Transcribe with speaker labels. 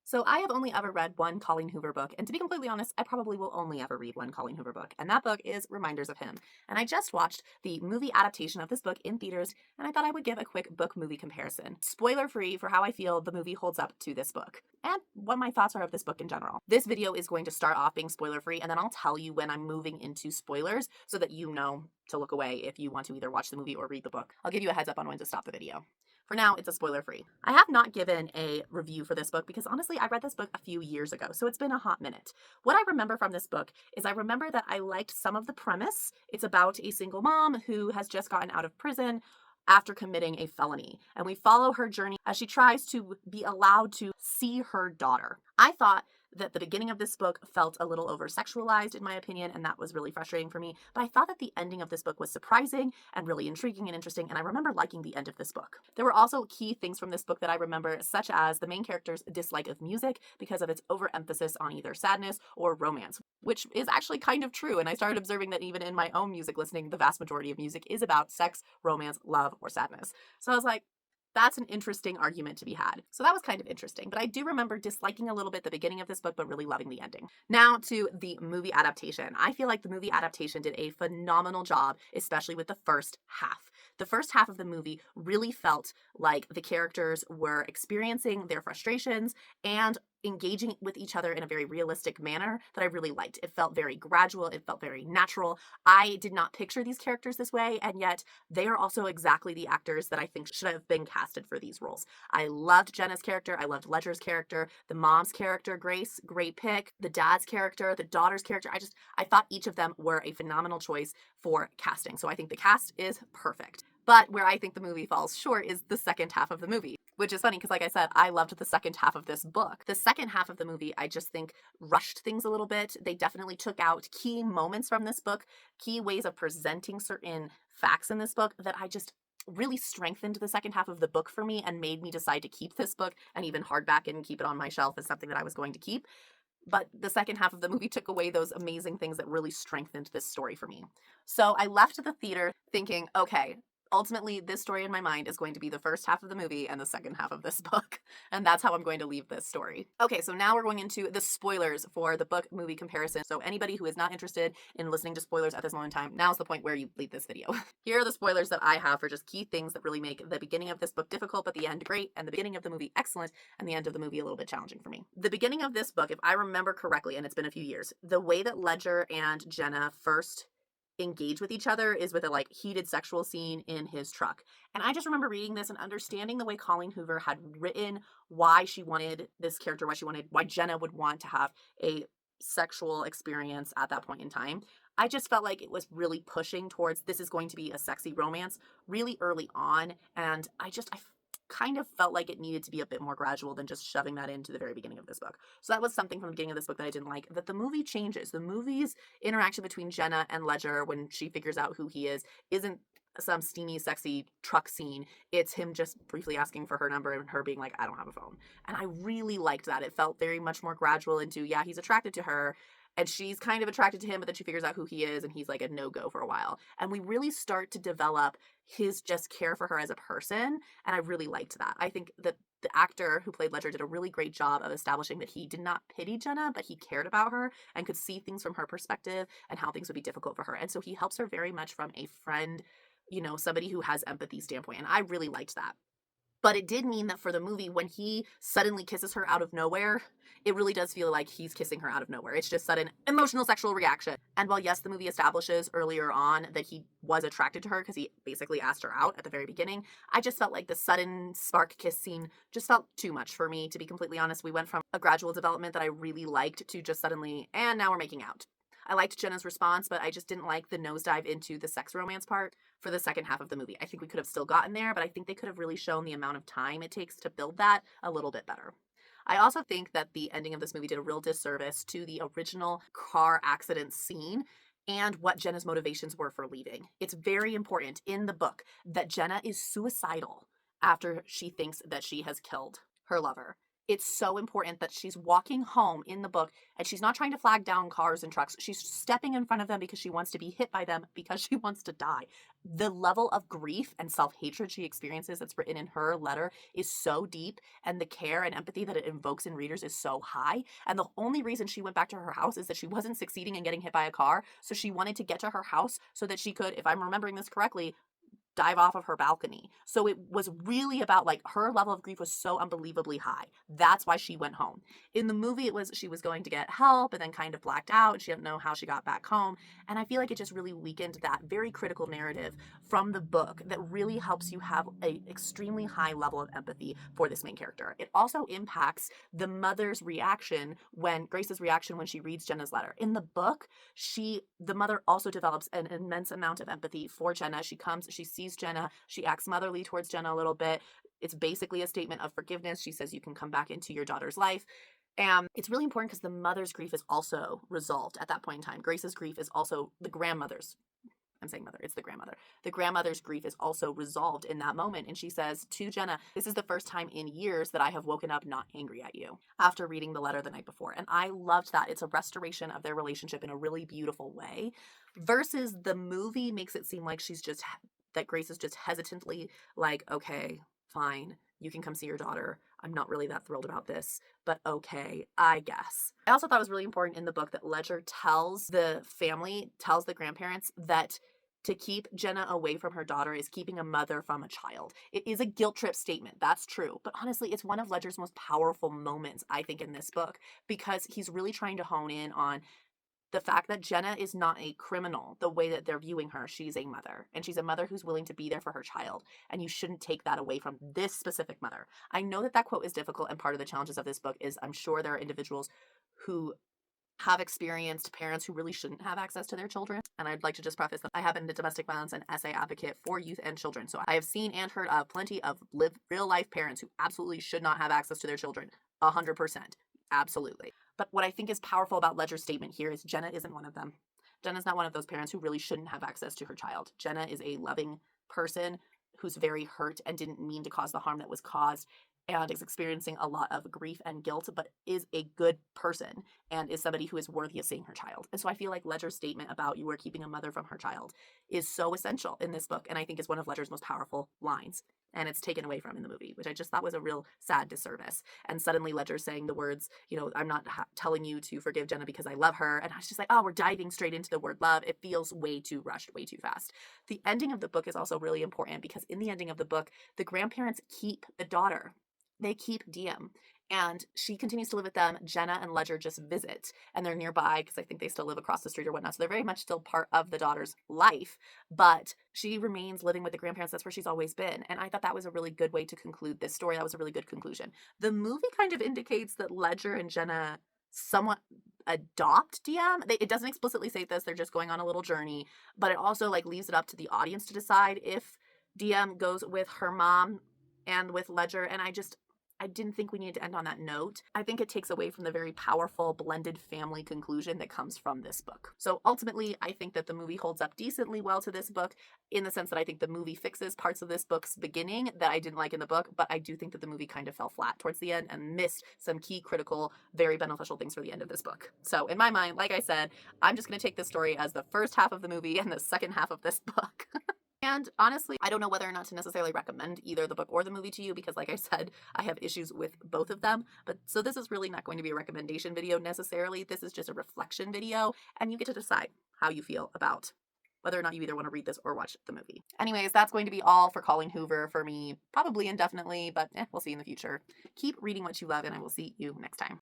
Speaker 1: So I have only ever read one Colleen Hoover book, and to be completely honest, I probably will only ever read one Colleen Hoover book, and that book is Reminders of Him. And I just watched the movie adaptation of this book in theaters, and I thought I would give a quick book-movie comparison. Spoiler-free for how I feel the movie holds up to this book, and what my thoughts are of this book in general. This video is going to start off being spoiler-free, and then I'll tell you when I'm moving into spoilers so that you know to look away if you want to either watch the movie or read the book. I'll give you a heads up on when to stop the video. For now, it's a spoiler free. I have not given a review for this book because honestly, I read this book a few years ago, so it's been a hot minute. What I remember from this book is I remember that I liked some of the premise. It's about a single mom who has just gotten out of prison after committing a felony, and we follow her journey as she tries to be allowed to see her daughter. I thought that the beginning of this book felt a little over sexualized in my opinion, and that was really frustrating for me. But I thought that the ending of this book was surprising and really intriguing and interesting, and I remember liking the end of this book. There were also key things from this book that I remember, such as the main character's dislike of music because of its overemphasis on either sadness or romance, which is actually kind of true. And I started observing that even in my own music listening, the vast majority of music is about sex, romance, love, or sadness. So I was like, that's an interesting argument to be had. So that was kind of interesting, but I do remember disliking a little bit the beginning of this book, but really loving the ending. Now to the movie adaptation. I feel like the movie adaptation did a phenomenal job, especially with the first half. The first half of the movie really felt like the characters were experiencing their frustrations and engaging with each other in a very realistic manner that I really liked. It felt very gradual, it felt very natural. I did not picture these characters this way, and yet they are also exactly the actors that I think should have been casted for these roles. I loved Jenna's character, I loved Ledger's character, the mom's character, Grace, great pick, the dad's character, the daughter's character. I thought each of them were a phenomenal choice for casting. So I think the cast is perfect. But where I think the movie falls short is the second half of the movie, which is funny because, like I said, I loved the second half of this book. The second half of the movie, I just think rushed things a little bit. They definitely took out key moments from this book, key ways of presenting certain facts in this book that I just really strengthened the second half of the book for me and made me decide to keep this book and even hardback it and keep it on my shelf as something that I was going to keep. But the second half of the movie took away those amazing things that really strengthened this story for me. So I left the theater thinking, okay, ultimately, this story in my mind is going to be the first half of the movie and the second half of this book. And that's how I'm going to leave this story. Okay, so now we're going into the spoilers for the book movie comparison. So anybody who is not interested in listening to spoilers at this moment in time, now's the point where you leave this video. Here are the spoilers that I have for just key things that really make the beginning of this book difficult, but the end great, and the beginning of the movie excellent, and the end of the movie a little bit challenging for me. The beginning of this book, if I remember correctly, and it's been a few years, the way that Ledger and Jenna first engage with each other is with a like heated sexual scene in his truck. And I just remember reading this and understanding the way Colleen Hoover had written why she wanted this character, why Jenna would want to have a sexual experience at that point in time. I just felt like it was really pushing towards this is going to be a sexy romance really early on. And I kind of felt like it needed to be a bit more gradual than just shoving that into the very beginning of this book. So that was something from the beginning of this book that I didn't like. That the movie changes. The movie's interaction between Jenna and Ledger when she figures out who he is isn't some steamy, sexy truck scene. It's him just briefly asking for her number and her being like, I don't have a phone. And I really liked that. It felt very much more gradual into, yeah, he's attracted to her and she's kind of attracted to him, but then she figures out who he is and he's like a no-go for a while. And we really start to develop his just care for her as a person. And I really liked that. I think that the actor who played Ledger did a really great job of establishing that he did not pity Jenna, but he cared about her and could see things from her perspective and how things would be difficult for her. And so he helps her very much from a friend, somebody who has empathy standpoint. And I really liked that. But it did mean that for the movie, when he suddenly kisses her out of nowhere, it really does feel like he's kissing her out of nowhere. It's just sudden emotional sexual reaction. And while, yes, the movie establishes earlier on that he was attracted to her because he basically asked her out at the very beginning, I just felt like the sudden spark kiss scene just felt too much for me, to be completely honest. We went from a gradual development that I really liked to just suddenly, and now we're making out. I liked Jenna's response, but I just didn't like the nosedive into the sex romance part for the second half of the movie. I think we could have still gotten there, but I think they could have really shown the amount of time it takes to build that a little bit better. I also think that the ending of this movie did a real disservice to the original car accident scene and what Jenna's motivations were for leaving. It's very important in the book that Jenna is suicidal after she thinks that she has killed her lover. it's so important that she's walking home in the book and she's not trying to flag down cars and trucks. She's stepping in front of them because she wants to be hit by them because she wants to die. The level of grief and self-hatred she experiences that's written in her letter is so deep, and the care and empathy that it invokes in readers is so high. And the only reason she went back to her house is that she wasn't succeeding in getting hit by a car. So she wanted to get to her house so that she could, if I'm remembering this correctly, dive off of her balcony. So it was really about, like, her level of grief was so unbelievably high. That's why she went home. In the movie, it was she was going to get help and then kind of blacked out and she didn't know how she got back home. And I feel like it just really weakened that very critical narrative from the book that really helps you have a extremely high level of empathy for this main character. It also impacts the mother's reaction when Grace's reaction when she reads Jenna's letter. In the book, the mother also develops an immense amount of empathy for Jenna. She comes, she sees Jenna, she acts motherly towards Jenna a little bit. It's basically a statement of forgiveness. She says you can come back into your daughter's life. And it's really important because the mother's grief is also resolved at that point in time. Grace's grief is also the grandmother's. I'm saying mother, it's the grandmother. The grandmother's grief is also resolved in that moment. And she says to Jenna, this is the first time in years that I have woken up not angry at you after reading the letter the night before. And I loved that. It's a restoration of their relationship in a really beautiful way, versus the movie makes it seem like that Grace is just hesitantly like, okay, fine, you can come see your daughter. I'm not really that thrilled about this, but okay, I guess. I also thought it was really important in the book that Ledger tells the grandparents, that to keep Jenna away from her daughter is keeping a mother from a child. It is a guilt trip statement, that's true. But honestly, it's one of Ledger's most powerful moments, I think, in this book, because he's really trying to hone in on the fact that Jenna is not a criminal the way that they're viewing her. She's a mother, and she's a mother who's willing to be there for her child. And you shouldn't take that away from this specific mother. I know that quote is difficult, and part of the challenges of this book is I'm sure there are individuals who have experienced parents who really shouldn't have access to their children. And I'd like to just preface that I have been a domestic violence and SA advocate for youth and children. So I have seen and heard of plenty of real life parents who absolutely should not have access to their children. 100%. Absolutely. But what I think is powerful about Ledger's statement here is Jenna isn't one of them. Jenna's not one of those parents who really shouldn't have access to her child. Jenna is a loving person who's very hurt and didn't mean to cause the harm that was caused, and is experiencing a lot of grief and guilt, but is a good person and is somebody who is worthy of seeing her child. And so I feel like Ledger's statement about you are keeping a mother from her child is so essential in this book, and I think is one of Ledger's most powerful lines. And it's taken away from in the movie, which I just thought was a real sad disservice. And suddenly Ledger saying the words, I'm not telling you to forgive Jenna because I love her. And I was just like, oh, we're diving straight into the word love. It feels way too rushed, way too fast. The ending of the book is also really important because in the ending of the book, the grandparents keep the daughter. They keep Diem, and she continues to live with them. Jenna and Ledger just visit, and they're nearby because I think they still live across the street or whatnot. So they're very much still part of the daughter's life, but she remains living with the grandparents. That's where she's always been. And I thought that was a really good way to conclude this story. That was a really good conclusion. The movie kind of indicates that Ledger and Jenna somewhat adopt Diem. It doesn't explicitly say this. They're just going on a little journey, but it also leaves it up to the audience to decide if Diem goes with her mom and with Ledger. And I didn't think we needed to end on that note. I think it takes away from the very powerful blended family conclusion that comes from this book. So ultimately, I think that the movie holds up decently well to this book, in the sense that I think the movie fixes parts of this book's beginning that I didn't like in the book, but I do think that the movie kind of fell flat towards the end and missed some key, critical, very beneficial things for the end of this book. So in my mind, like I said, I'm just going to take this story as the first half of the movie and the second half of this book. And honestly, I don't know whether or not to necessarily recommend either the book or the movie to you because, like I said, I have issues with both of them. But so this is really not going to be a recommendation video necessarily. This is just a reflection video, and you get to decide how you feel about whether or not you either want to read this or watch the movie. Anyways, that's going to be all for Colleen Hoover for me, probably indefinitely, but we'll see in the future. Keep reading what you love, and I will see you next time.